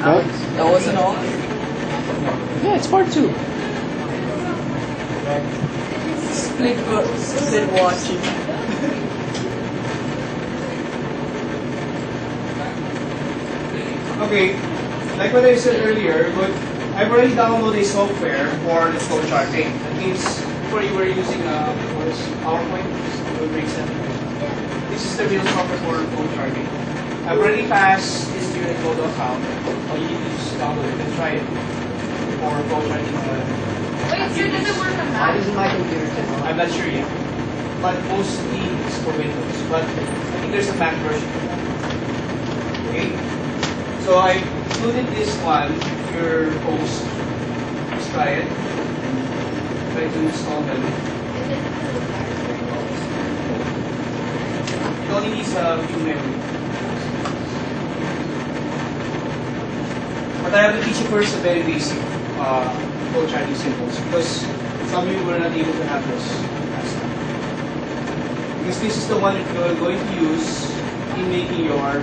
What? That wasn't all? Yeah, it's part 2. Split watching. Okay, like what I said earlier, but I've already downloaded a software for the flow charting. That means before you were using PowerPoint, this is the real software for flow charting. I've already passed this student Moodle account. All you need to do is download it and try it for flow charting. Wait, sir, does it work on Why Mac? doesn't my computer turn on? I'm not sure yet, but mostly it's for Windows. But I think there's a Mac version. Okay, so I included this one. Your host, let's try it. Try to install them. It only needs a few memory. But I have to teach you first a very basic flow charting symbols because some of you were not able to have this last time. Because this is the one that you're going to use in making your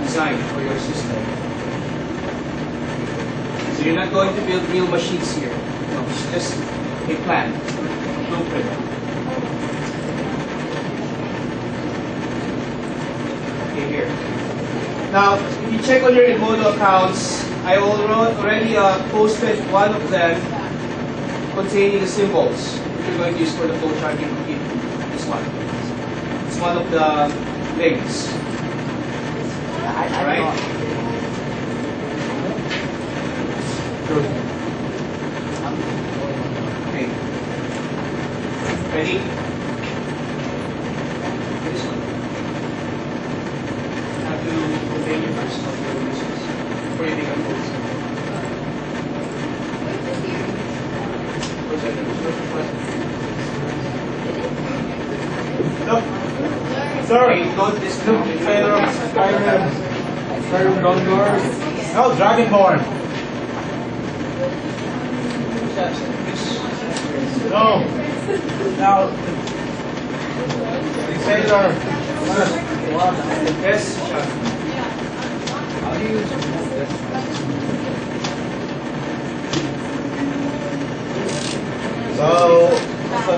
design for your system. So you're not going to build real machines here. No, it's just a plan, blueprint. Okay, here. Now, if you check on your Moodle accounts, I already posted one of them containing the symbols that you're going to use for the flow charting kit. This one. It's one of the links. Alright? Okay. Ready? This one. You have to obey your first considerations before you become host. No. Sorry, don't discount it. Skyrim Gunguard. No, Dragonborn. No. Now, Sailor. Yes, Sean. How do you use this? So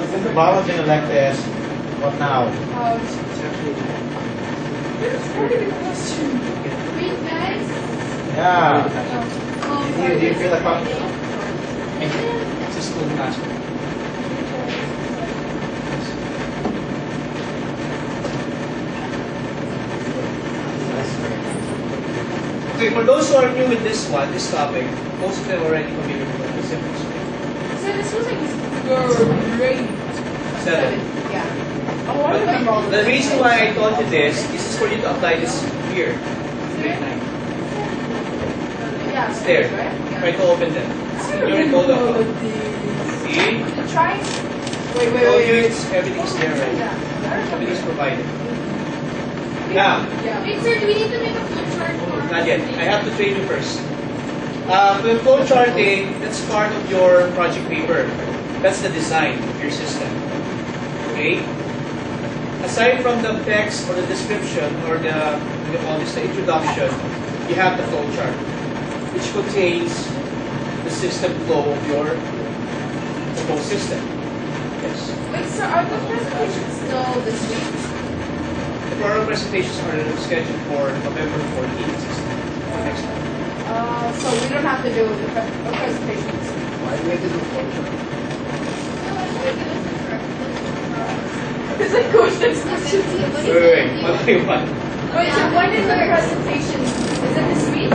since the bottom's gonna like this, what now? Wait, guys. Yeah. Do you feel like It's a school master. Okay, for those who are new with this one, this topic, most of them are already familiar with the symbols. So this was like great. 7. Yeah. Oh, I remember all The reason why I taught you this is for you to apply this here. Grade 9. Yeah, It's there. right? Try to open them. You're in Moodle. See? Try. Wait. Everything's there, right? Everything's provided. Now, Wait, sir, do we need to make a flowchart for? not yet. I have to train you first. With flow charting, that's part of your project paper. That's the design of your system. Okay? Aside from the text or the description or the introduction, you have the flow chart, which contains the system flow of your whole system. Yes. Wait, sir, are the presentations still this week? The oral presentations are scheduled for November 14th, 16th, next time. So we don't have to do the presentations. Why do we have to do flowchart? It's like coach next question. Wait, one by one. Wait, so when is the presentation? Is it this week?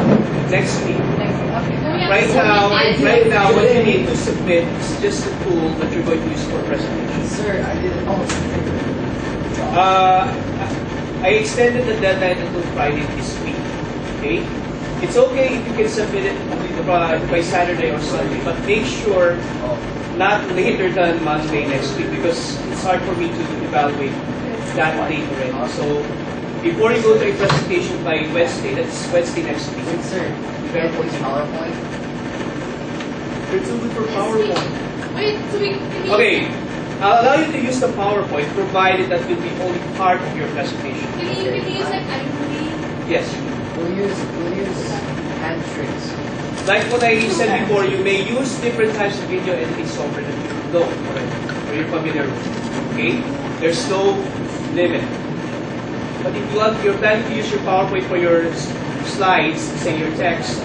Next week. Next week. Okay. Right now, what you need to submit is just the tool that you're going to use for presentation. Sir, I didn't know. I extended the deadline until Friday this week. Okay? It's okay if you can submit it by Saturday or Sunday, but make sure not later than Monday next week because it's hard for me to evaluate that date already. So before you go to a presentation by Wednesday, that's Wednesday next week. Wait, sir, you better put PowerPoint. It's only for PowerPoint. Wait, so we can Okay, I'll allow you to use the PowerPoint provided that will be only part of your presentation. Can you use like iMovie? Yes. We'll use hand trick. Like what I said before, you may use different types of video editing software that you know already, or you're familiar with. Okay? There's no limit. But if you're planning to use your PowerPoint for your slides, say your text,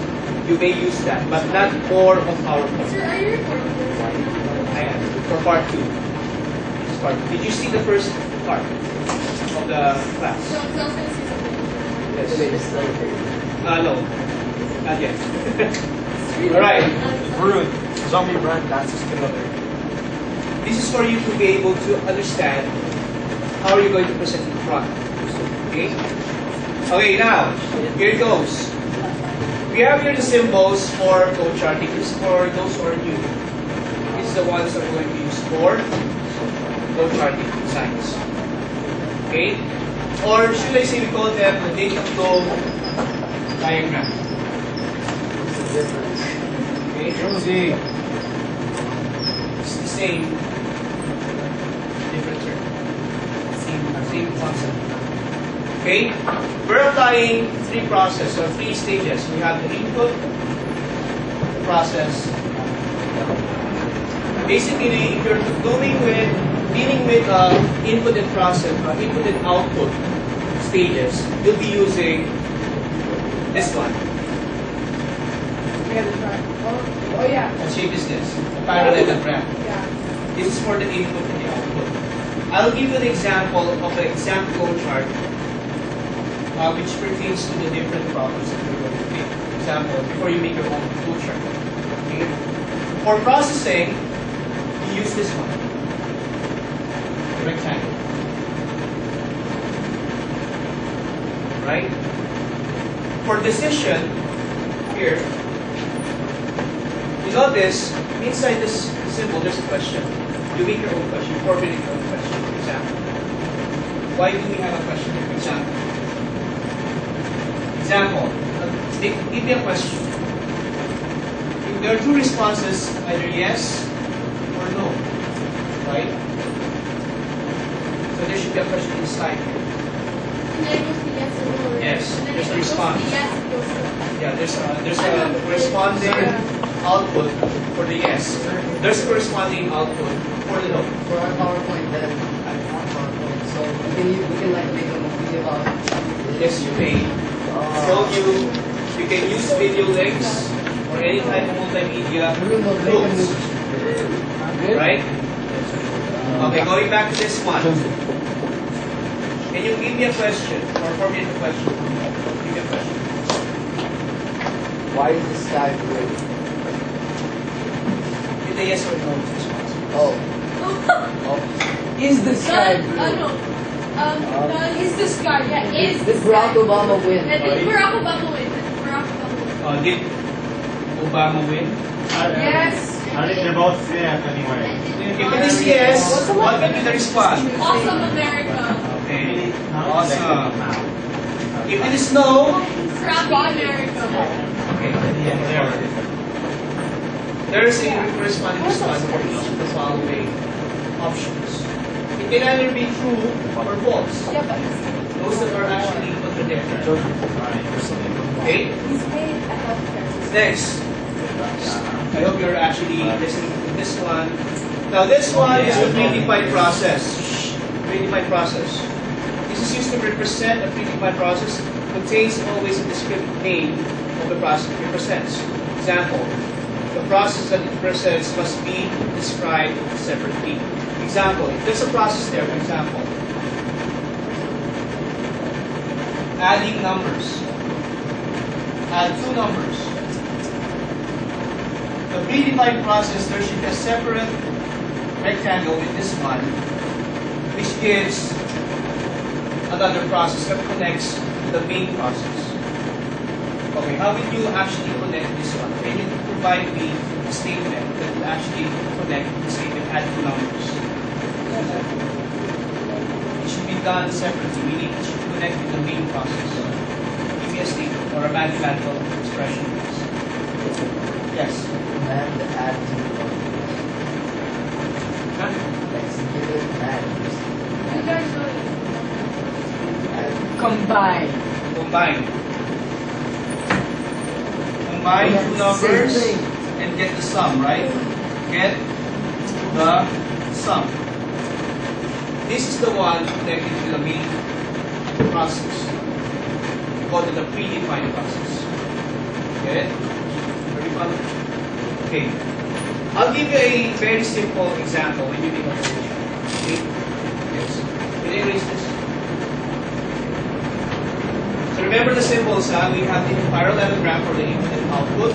you may use that, but not more of PowerPoint. Sir, are you recording this? I am, for part 2. This is part 2. Did you see the first part of the class? So, I was going to say something. Yes. No. Not yet. Alright. Rude. Zombie brand, that's a skill of it. This is for you to be able to understand how you're going to present in front. Okay? Okay, now, here it goes. We have here the symbols for flow charting. This is for those who are new. These are the ones that we're going to use for flow charting designs. Okay? Or should I say we call them the data flow diagram. Okay? Josie. It's the same, different term. Same concept. Okay? We're applying 3 processes or 3 stages. We have the input, the process. Basically, if you're dealing with input and process, input and output stages, you'll be using this one. Oh, yeah. What shape is this? A parallelogram. Yeah. This is for the input and the output. I'll give you an example of an exam flow chart which pertains to the different problems that we're going to take. For example, before you make your own flow chart. Okay? For processing, you use this one. The rectangle. Right? For decision, here, you notice inside this symbol there's a question. You make your own question, formulate your own question. For example, why do we have a question? For example, give me a question. If there are 2 responses, either yes or no, right? So there should be a question inside here. And then it goes to yes or no. Yes, And then there's a if it goes to response. yes, it goes to Yeah, there's a corresponding output for the yes. There's a corresponding output for the no. For our PowerPoint, then our PowerPoint. So we can like make a video about. Yes, you may. So you can use video links or any type of multimedia tools. Right? Okay, going back to this one. Can you give me a question or formulate a question? Give me a question. Why is the sky blue? With a yes or no response. Oh. Is the sky blue? No. Is the sky? Yeah, is the Did Barack sky. Obama win? And did Barack Obama win? Barack Obama win. Did Obama win? Yes. I think they're both fair anyway. If it is yes, what will be the response? Awesome America. Okay. Awesome. If it is no, Crappy America. okay. There is a corresponding response for each of the following options. It can either be true or false. Yeah, but Those that are actually contradictory. Okay? he's made a healthcare. Next. I hope you're actually listening to this one. Now this one is the predefined process. Predefined process. This is used to represent a predefined process. Contains always a descriptive name of the process it represents. Example, the process that it represents must be described separately. Example, if there's a process there, for example, adding numbers. Add 2 numbers. The predefined process, there should be a separate rectangle with this one, which gives another process that connects to the main process. Okay, how will you actually connect this one? Can you provide me a statement that will actually connect the statement add 2 numbers? It should be done separately, meaning it should connect with the main process. Give me a statement or a mathematical expression. Yes. And add to Huh? executed matters. You guys know it. Combine. Combine. Combine two numbers Same thing. and get the sum, right? Get the sum. This is the one connected to the main process. We call it the predefined process. Get it? Are you following? Okay. I'll give you a very simple example when you make a solution. Okay? Yes. Can you erase this? So remember the symbols, we have the parallelogram for the input and output,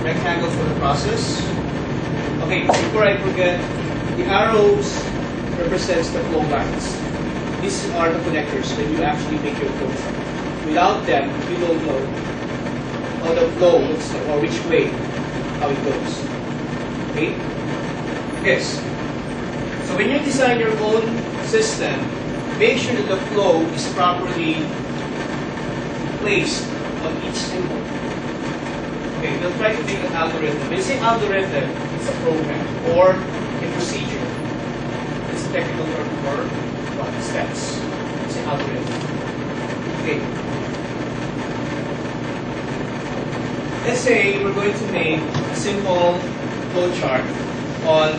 rectangle for the process. Okay, before I forget, the arrows represents the flow lines. These are the connectors when you actually make your flow chart. Without them, you don't know how the flow looks like or which way, how it goes. Okay? Yes. So when you design your own system, make sure that the flow is properly placed on each symbol. Okay, we'll try to make an algorithm. When you say algorithm, it's a program or a procedure. It's a technical term for what? Steps. It's an algorithm. Okay. Let's say we're going to make a simple flowchart on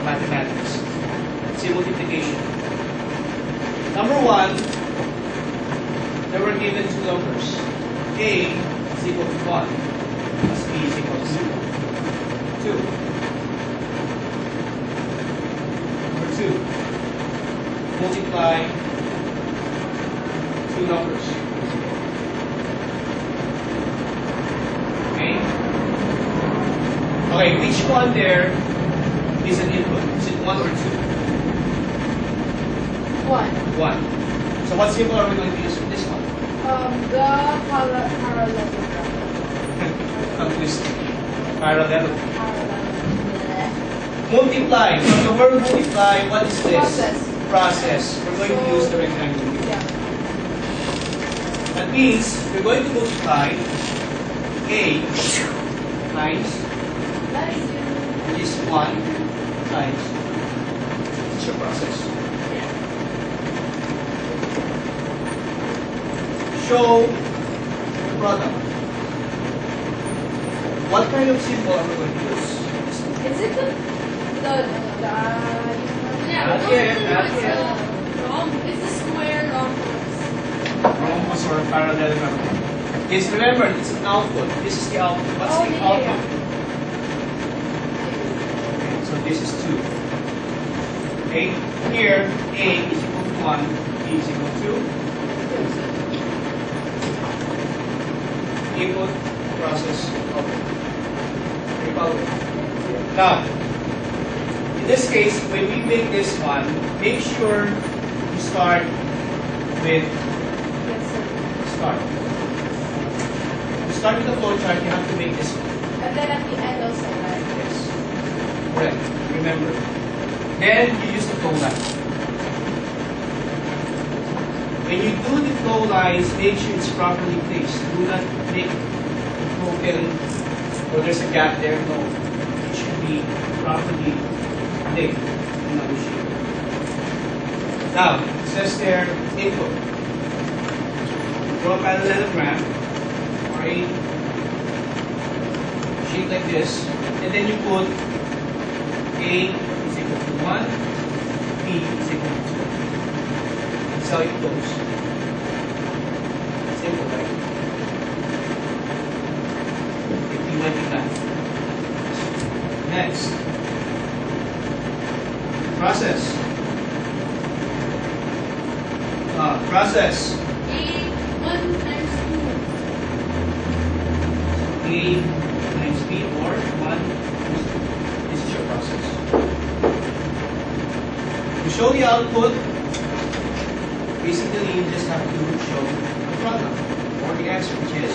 mathematics. Let's say multiplication. Number one, there were given two numbers. A is equal to 1, plus B is equal to 2. Number 2, multiply two numbers. Okay? Okay, which one there is an input? Is it 1 or 2? 1. 1. So what symbol are we going to use for this one? The parallelogram. Parallelogram. Multiply. From the word multiply, what is this? Process. Process. We're going to use the rectangle. Yeah. That means we're going to multiply A times, which is 1 times. It's your process. Show the product. What kind of symbol are we going to use? Is it Not yet. It's the square rhombus. Rhombus or parallelogram. Yes, remember, it's an output. This is the output. What's the output? Okay, so this is 2. Okay, here A is equal to 1, B is equal to input, process, output. Now, in this case, when we make this one, make sure you start with start. To start with the flowchart, you have to make this one. And then at the end also, right? Yes. Correct. Remember. Then you use the flow line. When you do the flow lines, make sure it's properly placed. Do not make it broken or there's a gap there. No. It should be properly laid in the machine. Now, it says there input. Draw a parallelogram or a shape like this, and then you put A is equal to 1, B is equal to 2. That's how it goes. Simple, right? If you went to that. Next. Process. Process. A 1 times 2. A times B or 1 times 2. This is your process. To show the output, basically you just have to show the product or the answer, which is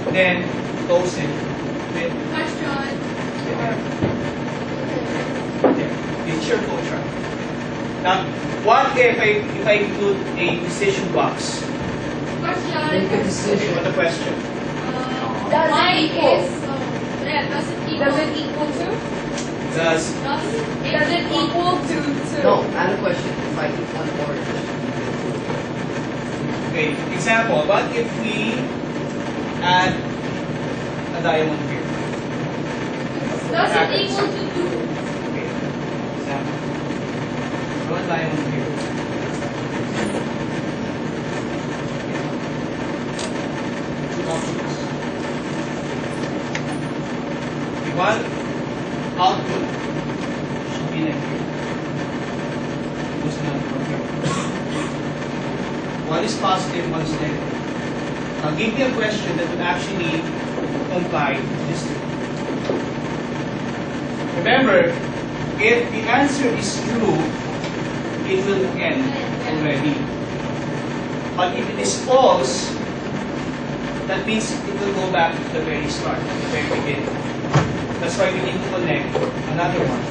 2. Then close it with Question. there. It's your flow chart. Now, what if I include a decision box? Question. Make a decision. What the question? Does Y it equal? is does it equal? Does it equal to? Does Does it equal to 2? No, add a question. If I keep one more, Okay, example, what if we add a diamond here? Does it equal to 2? Okay, example. Draw a diamond here. Two options. Okay, one output should be like here. What's another one here? One is positive, one is negative. Now give me a question that would actually comply to this two. Remember, if the answer is true, it will end already. But if it is false, that means it will go back to the very start, the very beginning. That's why we need to connect another one.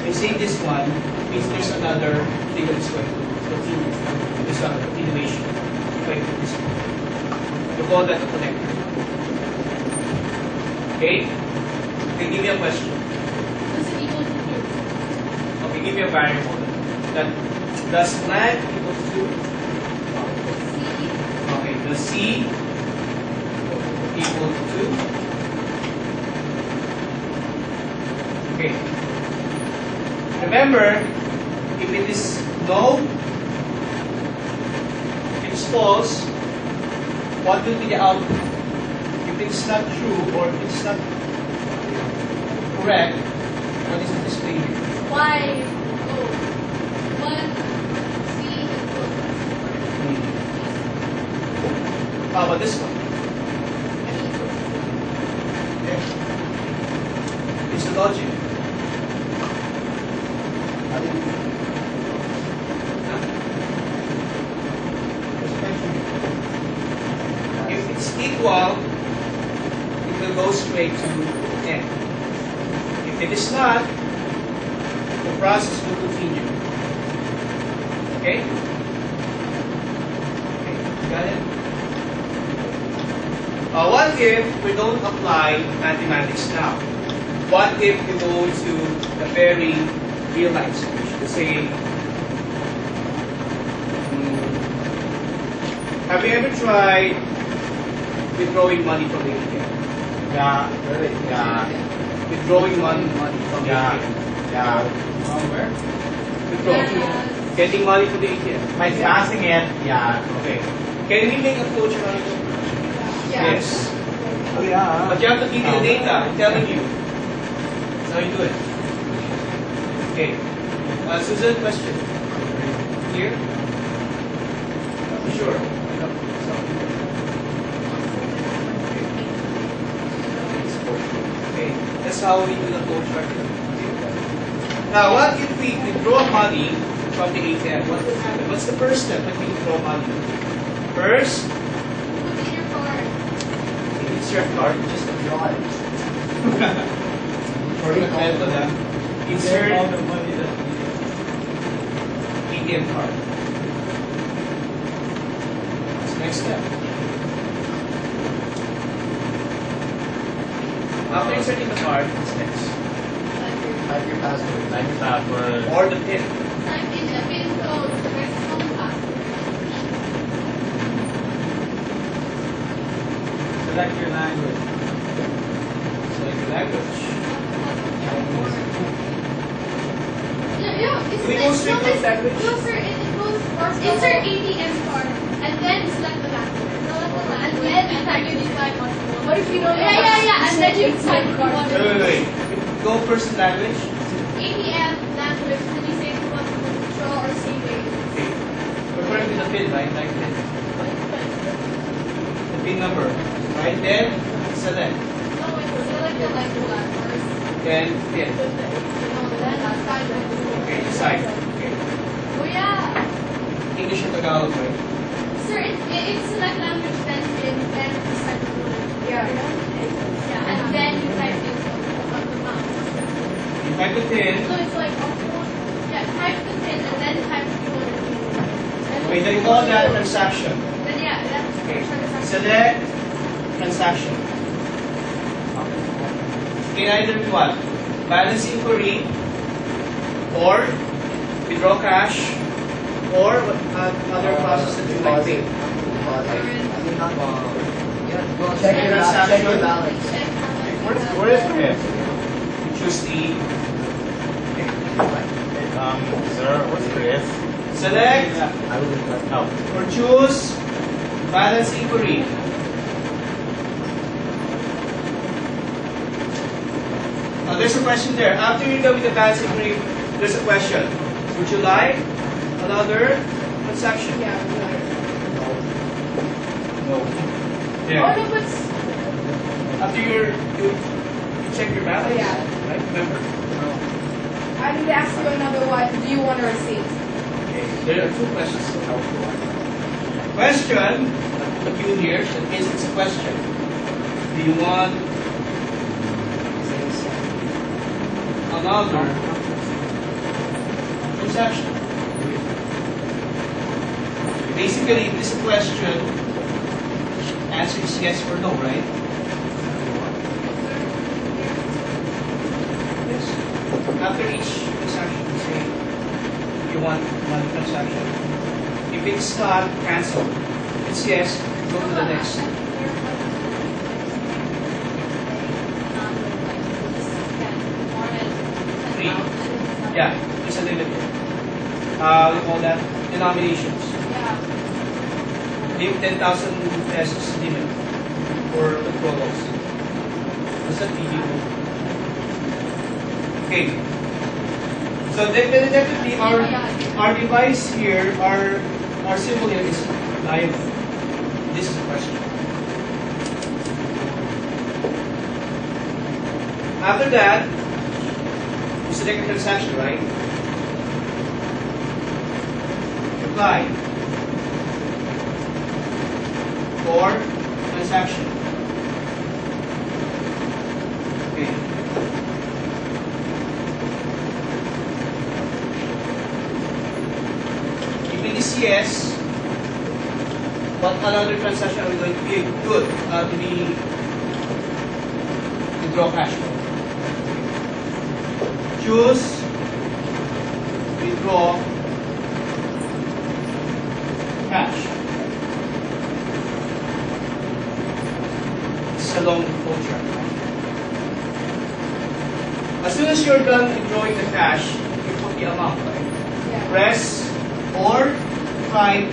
If say this one, means there's another thing that is going to continue. There's a continuation. Going to this one. You call that a connector. Okay? Okay, give me a question. Does it equal to 2? Okay, give me a variable. That does lag equal to? Okay, does C equal to 2? Okay. Remember, if it is no, if it's false, what will be the output? If it's not true or if it's not correct, what is the display here? Y. Oh. 1. C equals How about this one? Okay. It's the logic. If it's equal, it will go straight to N. If it is not, the process will continue. Okay? Okay, got it? What if we don't apply mathematics now? What if we go to the very real life solution? Say, have you ever tried withdrawing money from the ATM? Yeah, really? Yeah. Withdrawing money from the Yeah. ATM. Yeah. Where? Withdrawing. Getting money from the ATM. By passing it, yeah. Okay. Can we make a flowchart on it? Yeah. Yes. Oh, yeah. But you have to give me the data. I'm telling you. That's how you do it. Okay. Susan, question. Here? Sure. Okay. That's how we do the flowchart. Now, what if we withdraw money from the ATM? What will happen? What's the first step when we withdraw money? First, Put in your card. it's your card. Just withdraw it. Insert ATM card. That's the next step. After inserting the card, what's next? Type your password. Like password. Or the PIN. Type in the PIN code. There's some password. Select your language. Select your language. Yeah, it's We go straight to language? No, sir, it goes insert ATM card and then select the language. And then you type you decide what you want. What if you don't? Yeah, and then you type what you want. Wait. Go first in language. ATM language. Then you say if you want to withdraw or save it. Okay. Referring to the PIN, right? Like PIN. The PIN number. Right? Then select. No, wait, select the language first. Then PIN. No, then decide. Okay, decide. Okay. Oh yeah. English and Tagalog, right? Sir, it's select language, then PIN, then decide the word. Yeah. Yeah, and then you type in the amount. You type the PIN. So it's like, yeah, type the PIN and then type the word. Okay, then call that transaction. Then yeah, that's Okay. transaction. Select transaction. Okay, either what? Balance inquiry or withdraw cash or other process that you might take. Check your balance. Where is if? You choose the Sir, what's the if? select Oh. or choose balance inquiry. There's a question there. After you're done with the balance inquiry, there's a question. Would you like another transaction? Yeah. No. Yeah. Oh, no, but After you check your balance, Yeah. right? Remember? I need to ask you another one. Do you want a receipt? Okay. There are two questions. Question. You here. In case it's a question. Do you want another transaction? Basically, if this is a question, answer is yes or no, right? Yes. After each transaction, you say you want one transaction. If it's not, cancel. If it's yes, go to the next. Three. Yeah, there's a limit. We call that denominations. Leave 10,000 pesos limit for withdrawals. What's that PDO? Okay. So definitely our device here, our symbol here is live. This is a question. After that, you select a transaction, right? Apply. For transaction. Okay. If it is yes, what another transaction are we going to be good to be withdraw cash? Choose withdraw cash. A long flowchart. As soon as you're done withdrawing the cash, you put the amount, right? Yeah. Press or type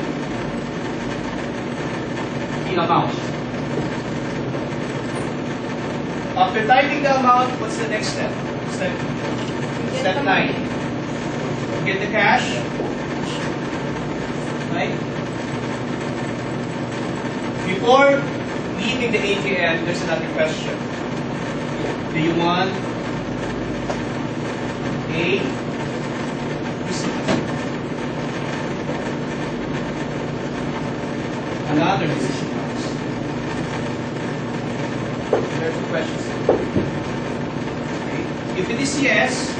the amount. After typing the amount, what's the next step? Step 9. Get the cash. Right? Before leaving the ATM, there's another question. Do you want a receipt? Another decision box. There are two questions. Okay. If it is yes,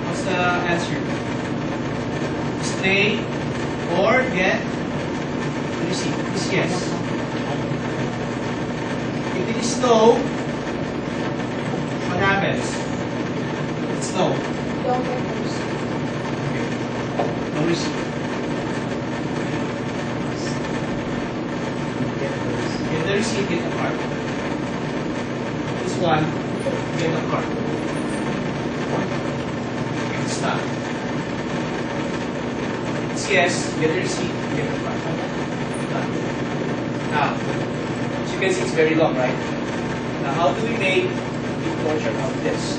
what's the answer? Stay or get the receipt. It's yes. If it is no, what happens? It's no. Don't get the receipt. Okay. No receipt. Get the receipt, get the card. This one, get the card. If it's not. It's yes, get the receipt, get the card. Now, as you can see, it's very long, right? Now, how do we make a flowchart out of this?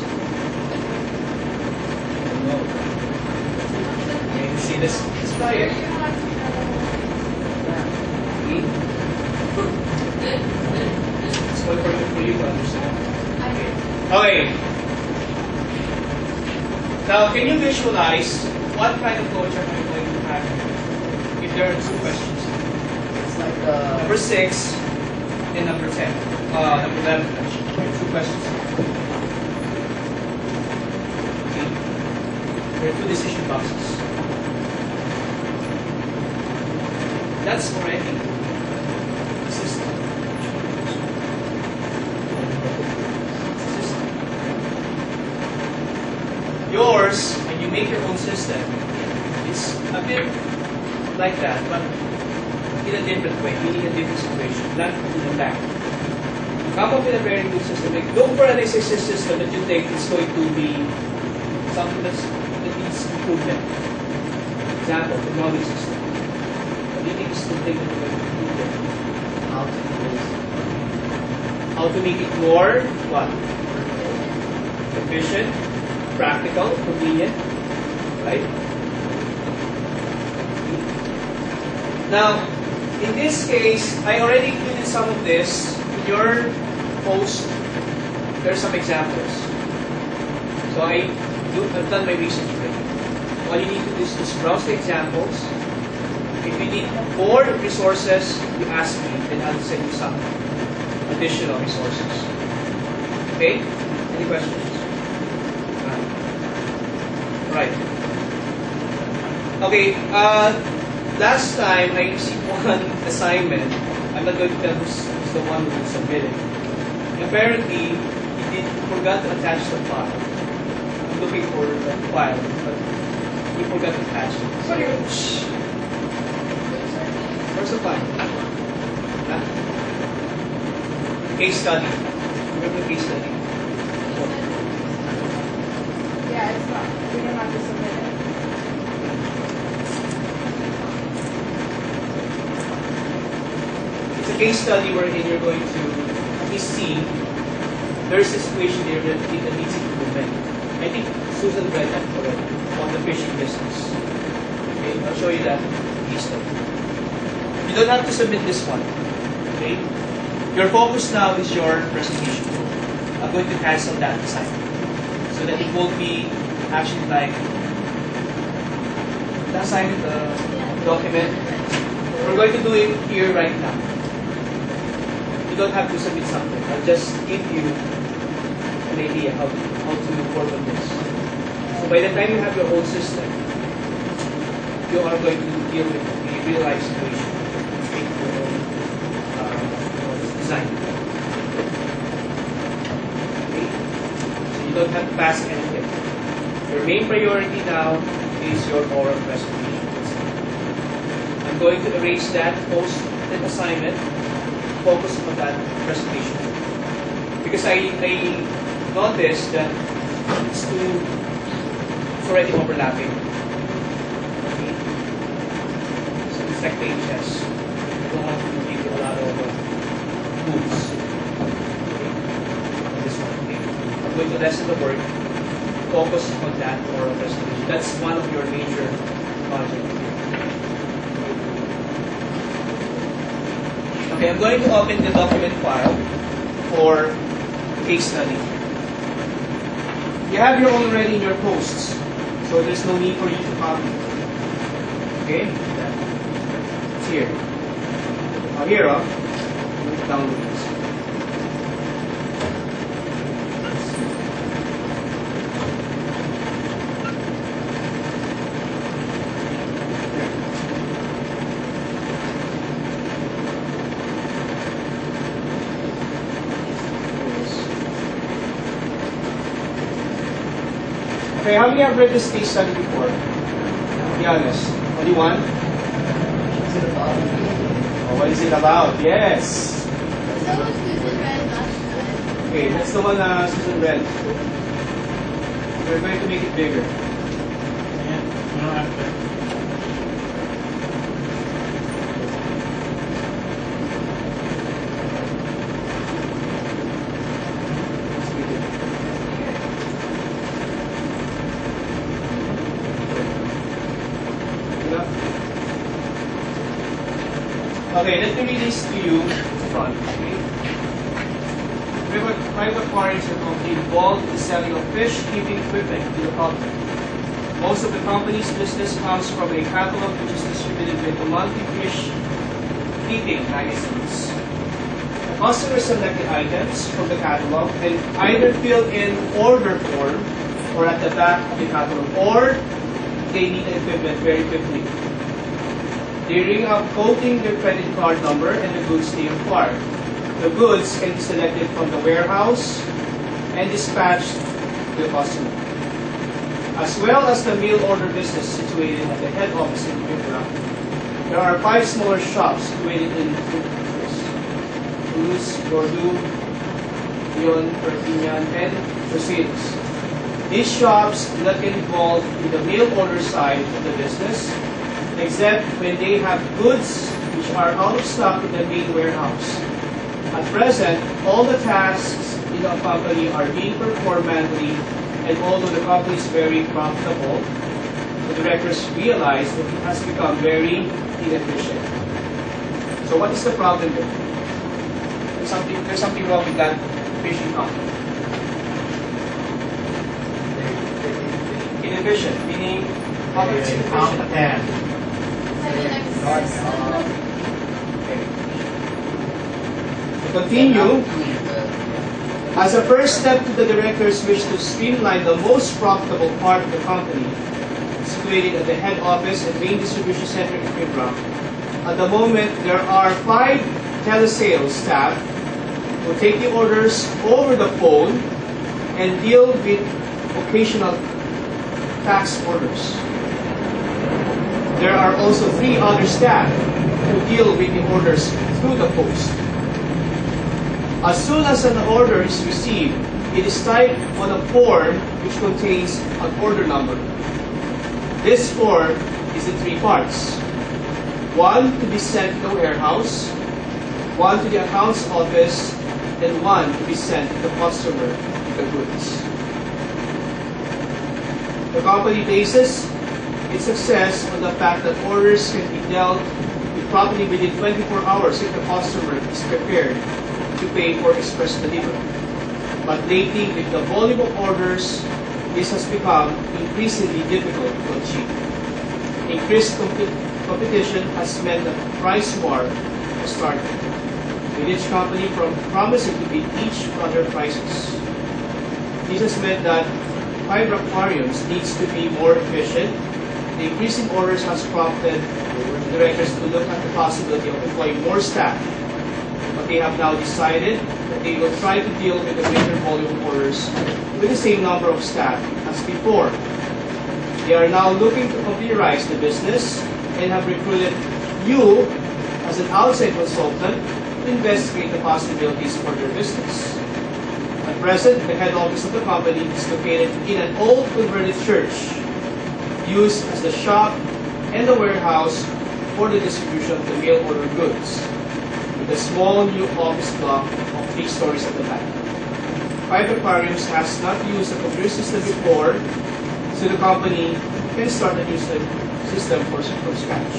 Okay, see this? Let's try it. It's good for you to understand. Okay. Now, can you visualize what kind of flowchart are you going to have if there are two questions? It's like Number 6 and number 10. Number 11, actually. Two questions. Okay. There are two decision boxes. That's already the system. Yours, when you make your own system, It's a bit like that, but in a different way, meaning a different situation, not in the back. Come up with a very good system. Like, look for an existing system that you think is going to be something that needs improvement. Example, the knowledge system. What do you think is the thing that you're going to improve there? How to make it more, what? Efficient, practical, convenient, right? Now, in this case, I already included some of this in your post. There are some examples. So I've done my research already. All you need to do is just browse the examples. If you need more resources, you ask me, then I'll send you some additional resources. Okay? Any questions? Right. Okay, last time I received one assignment. I'm not going to tell who's the one who submitted. Apparently, he forgot to attach the file. I'm looking for the file, but he forgot to attach it. So, where's the file? Huh? Case study. Remember the case study? Yeah, it's not. We don't have to submit it. It's a case study wherein you're going to at least see there's a situation there that needs improvement. I think Susan read that already on the fishing business. Okay, I'll show you that case study. You don't have to submit this one. Okay? Your focus now is your presentation. I'm going to cancel that assignment so that it won't be actually like the assignment, the document. We're going to do it here right now. You don't have to submit something. I'll just give you an idea how to work on this. So by the time you have your own system, you are going to deal with a real life situation. Make your own design. Okay? So you don't have to pass anything. Your main priority now is your oral presentation. I'm going to erase that post-it assignment. Focus on that presentation. Because I noticed that it's already overlapping. Okay? So it's like the HS. I don't want to give you a lot of moves. Okay? This one. Okay? I'm going to lessen the work. Focus on that oral presentation. That's one of your major projects. Okay, I'm going to open the document file for case study. You have your own already in your posts, so there's no need for you to copy. Okay? It's here. Now here, download this. Okay, how many have read this case study before? Be honest. Only one? Oh, what is it about? Yes. So what's Susan read last time? Okay, that's the one Susan read. We're going to make it bigger. Yeah, you don't have to. Okay, let me read this to you front. Okay? Private parties are company involved in the selling of fish keeping equipment to the public. Most of the company's business comes from a catalog which is distributed with the monthly fish keeping magazines. The customers select the items from the catalog and either fill in order form or at the back of the catalog, or they need the equipment very quickly. They ring up quoting their credit card number and the goods they require. The goods can be selected from the warehouse and dispatched to the customer. as well as the mail order business situated at the head office in Pimpra. There are 5 smaller shops situated in Cruz, Gordu, Leon, Perpignan, and Mercedes. These shops do not get involved in the mail order side of the business, except when they have goods which are out of stock in the main warehouse. At present, all the tasks in the company are being performed manually, and although the company is very profitable, the directors realize that it has become very inefficient. So what is the problem there? There's something wrong with that fishing company. Inefficient, meaning it's inefficient. Okay. To continue, as a first step to the directors wish to streamline the most profitable part of the company, situated at the head office and main distribution center in Pimpra. At the moment, there are 5 telesales staff who take the orders over the phone and deal with occasional tax orders. There are also 3 other staff who deal with the orders through the post. As soon as an order is received, it is typed on a form which contains an order number. This form is in 3 parts. 1 to be sent to the warehouse, 1 to the accounts office, and 1 to be sent to the customer with the goods. The company bases its success on the fact that orders can be dealt with properly within 24 hours if the customer is prepared to pay for express delivery. But lately, with the volume of orders, this has become increasingly difficult to achieve. Increased competition has meant that the price war has started, with each company promising to beat each other prices. This has meant that fiber aquariums needs to be more efficient. The increasing orders has prompted the directors to look at the possibility of employing more staff. But they have now decided that they will try to deal with the greater volume of orders with the same number of staff as before. They are now looking to computerize the business and have recruited you as an outside consultant to investigate the possibilities for their business. At present, the head office of the company is located in an old converted church, used as the shop and the warehouse for the distribution of the mail order goods, with a small new office block of 3 stories at the back. Fiber Aquariums has not used a computer system before, so the company can start a new system from scratch.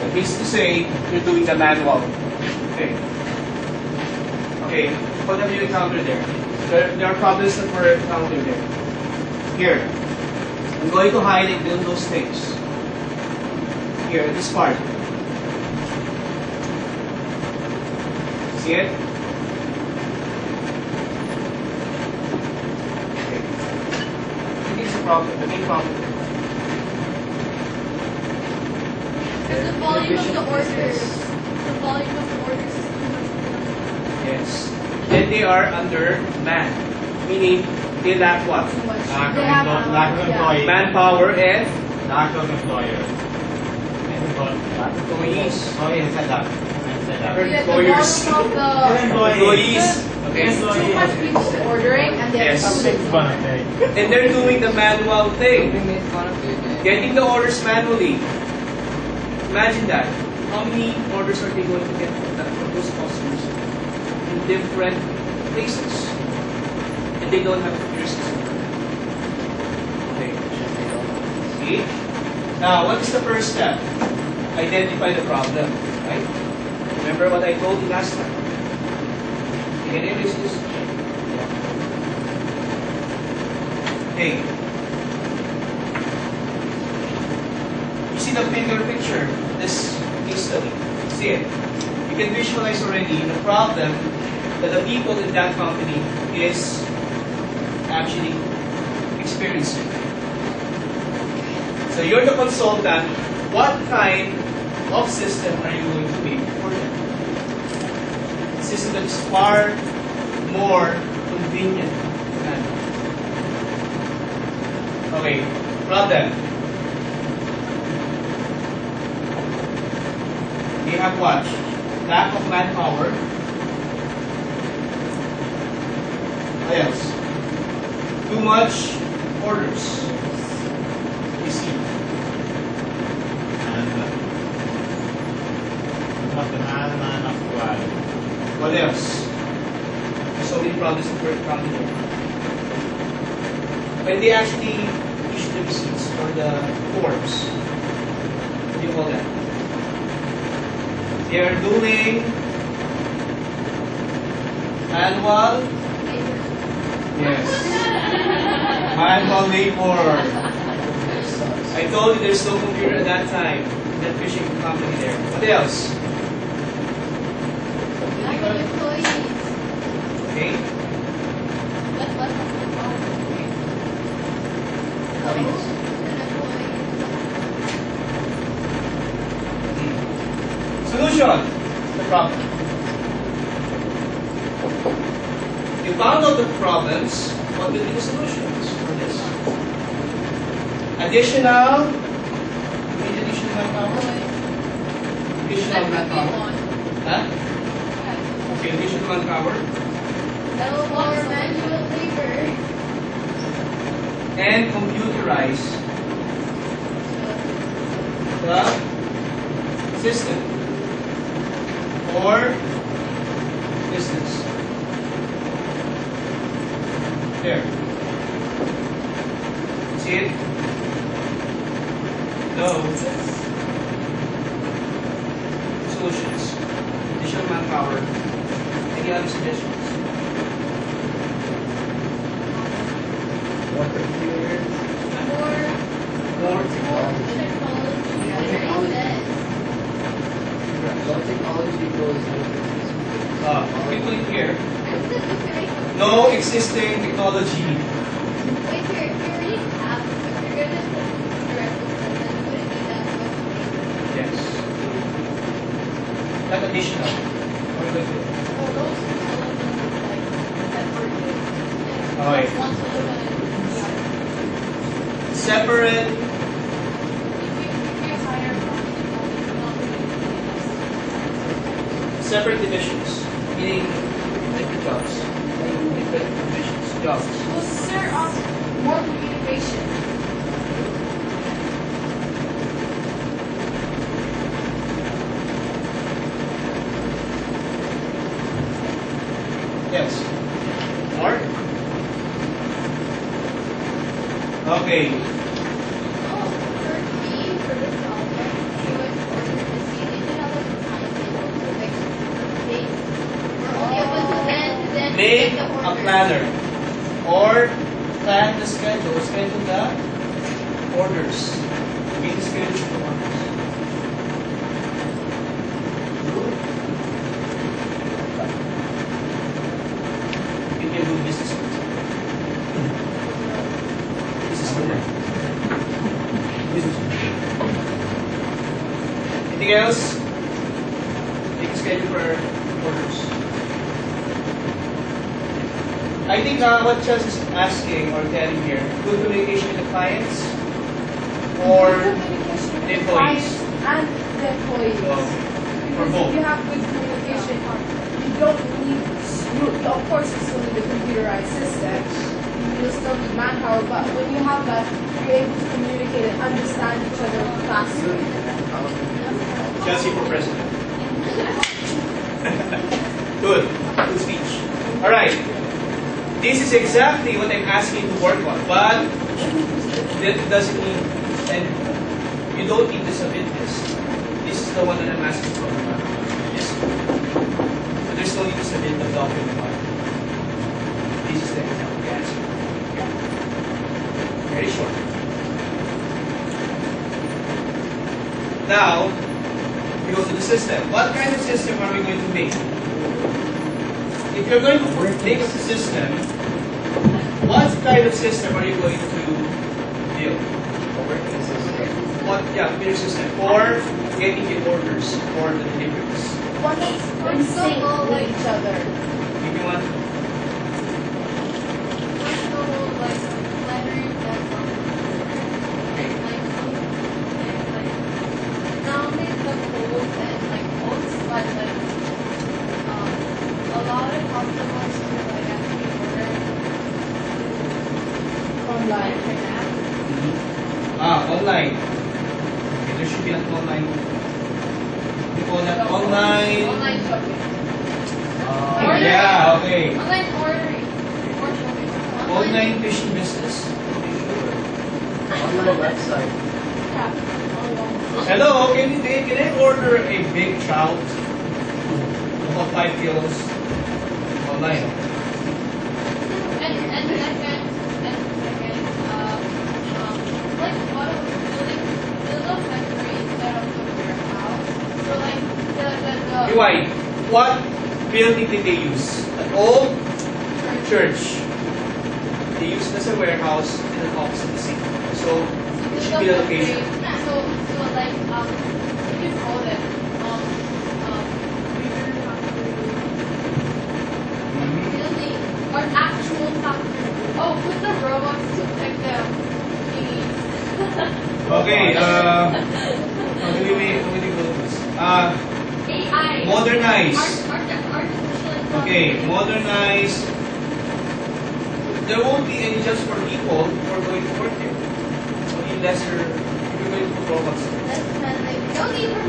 That means to say, you're doing the manual. Okay. Okay, what have you encountered there? There are problems that we're encountering there. Here, I'm going to highlight those things. Here, this part. See it? Okay. I think it's the problem, the main problem. Because the volume of the orders. The volume of the orders is too much. Yes. Then they are under man, meaning they lack what? Lack of employee. Manpower and Lack of employer. employees. Employers. Employees. Okay. Too much people ordering and they're Yes. coming. And they're doing the manual thing, getting the orders manually. Imagine that. How many orders are they going to get from those customers in different places? And they don't have computer system. Okay. See? Now, what is the first step? Identify the problem, right? Remember what I told you last time. You can erase this. Okay. You see the bigger picture, this case study. See it? You can visualize already the problem that the people in that company is actually experiencing. So you're the consultant. What kind of system are you going to make for them? A system that is far more convenient to handle. Okay, problem. We have what? Lack of manpower. What else? Too much orders received. And not demand, not enough supply. What else? There's so many problems that we're encountering. When they actually issue the receipts or the forms, what do you call that? They are doing manual. Yes. Manual labor. I told you there's no computer at that time. That fishing company there. What else? Lack of employees. Okay. That's what Solution. The problem. You found out the problems. What will be the solutions for this? Additional. You need additional manpower. Additional manpower. Huh? Okay, additional manpower. more manual labor. And computerize the system or business. There. See it? No. Solutions. Additional manpower. Any other suggestions? More computers. More More technology goes people in here. No existing technology. Wait, you're already have, if you're gonna direct the person, would it be that much? Yes. Not additional. Or like it. Oh, those like separate. Okay. Once we look at it, Separate. if you hire from Separate divisions. Meaning different jobs. Different divisions. Jobs. Well, sir, more communication. Yes. More? Okay. oh, for me, for the project, you would order the seating and all of the timetable to like dates. We're only able to then Make get the a order. planner. Or plan the schedule. Schedule the orders. Make the schedule of the orders. You can do business with it. Business with it. Business with it. Anything else? Make a schedule for orders. I think what Chelsea is asking or telling here, good communication with the clients or Communication with the employees? clients and the employees. For Because both. if you have good communication, you don't need, of course you still need a computerized system, you still need manpower, but when you have that, you're able to communicate and understand each other faster. Chelsea for president. Good. Good speech. Alright. This is exactly what I'm asking you to work on, but that doesn't mean, and you don't need to submit this. This is the one that I'm asking for. Yes. So there's no need to submit the document one. This is the example answer. Very short. Now, we go to the system. What kind of system are we going to make? If you're going to make a system, what kind of system are you going to build? What, yeah, computer system for getting the orders for the deliveries. One is in sync with each other. If you want, Online. Okay, there should be an online. We call that online. Online shopping. Yeah, okay. Online ordering. Or shopping. Online fishing business. Online website. Hello, can I order a big trout? About 5 kilos. Online. And second, like building a factory instead of the warehouse. So like the Why? What building did they use? An old church. They used it as a warehouse and an office in the city. So it should be the location. So like you can call it building or actual factory. Oh, put the robots to pick the thingies. Okay, how do we go to this? AI. Modernize. Artificial intelligence. Okay, modernize. There won't be any jobs for people who are going to work here. Only lesser, if you're going to put robots. That's friendly. No need for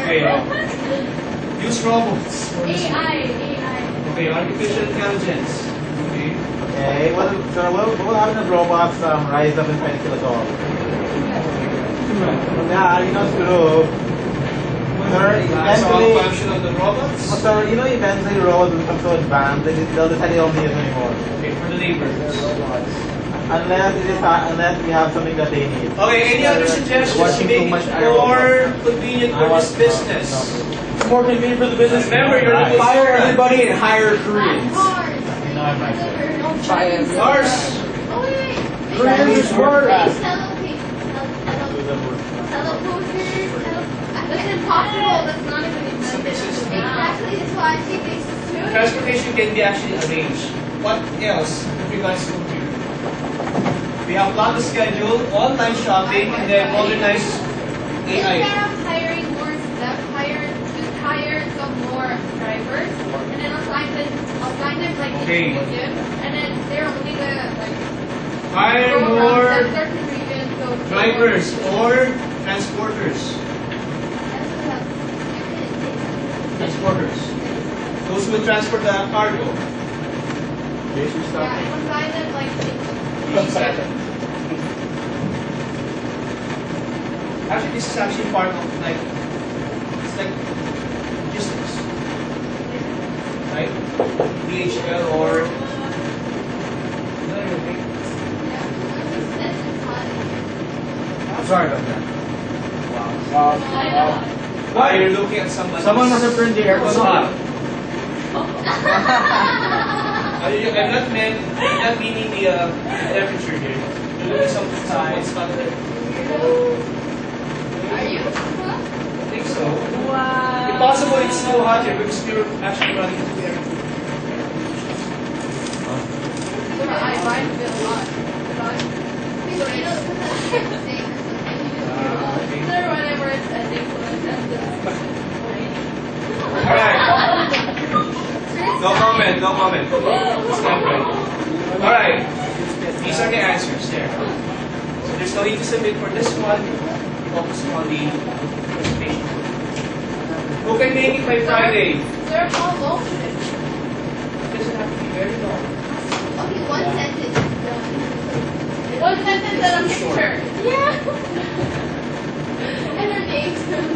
Okay, manual. use robots. For this. AI. Okay, artificial intelligence. Okay. Okay, what will happen if robots rise up and try to kill us all? Yeah, you know, screw. Sir, eventually, Malfunction of the robots. sir, you know, eventually robots will become so advanced that they'll decide they don't need us anymore. Okay, for the labor. Unless we have something that they need. Okay, any other suggestions to Watching make too much it more convenient for this business? It's more convenient for the business. Remember, you're the Fire everybody and hire Koreans. I know I might say. Try it. Nurse. Oh wait. Koreans are smart. That's impossible. That's not even invented. Exactly. That's why I think it's too. Transportation can be actually arranged. What else with regards to computer? We have planned the schedule, online shopping, and then modernize Instead AI. of hiring more staff, hire some more drivers, and then assign them like Okay. into a gym, and then they're only gonna like Hire go around more certain regions. So drivers or transporters. Transporters. Those who will transport the cargo. Yeah, and assign them like Actually, this is actually part of like, it's like logistics, right? DHL or I'm sorry about that. Why you're looking at somebody? Someone must have turned the aircon on. I'm not meaning the temperature here. You're looking someone's not there. Are you? I think so. Wow. If possible, it's so hot here because we're actually running into the air. I might feel hot. Okay. Whenever it's ending, so it's ended. Alright. No comment. It's not right. Alright. These are the answers there. So there's no need to submit for this one. Focus on the presentation. Who can make it by Friday? Sir, how long should it be? It doesn't have to be very long. Okay, one sentence. One sentence and a picture. Yeah. And her name.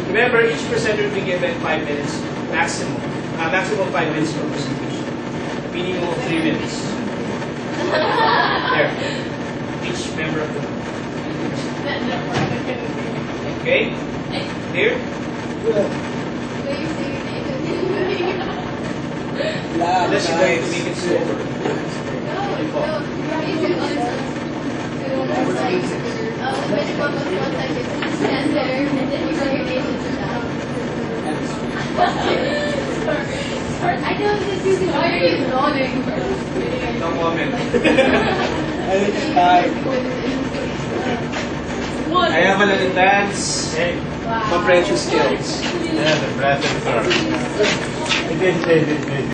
Remember, each presenter will be given 5 minutes maximum. Maximum 5 minutes per presentation. Minimum of 3 minutes. There. Each member of the group. Okay? Clear? Unless you're going to make it slower. I know this is why are you yawning? No comment. I have an advanced comprehension skills. Yeah, the breath is sorry. It is.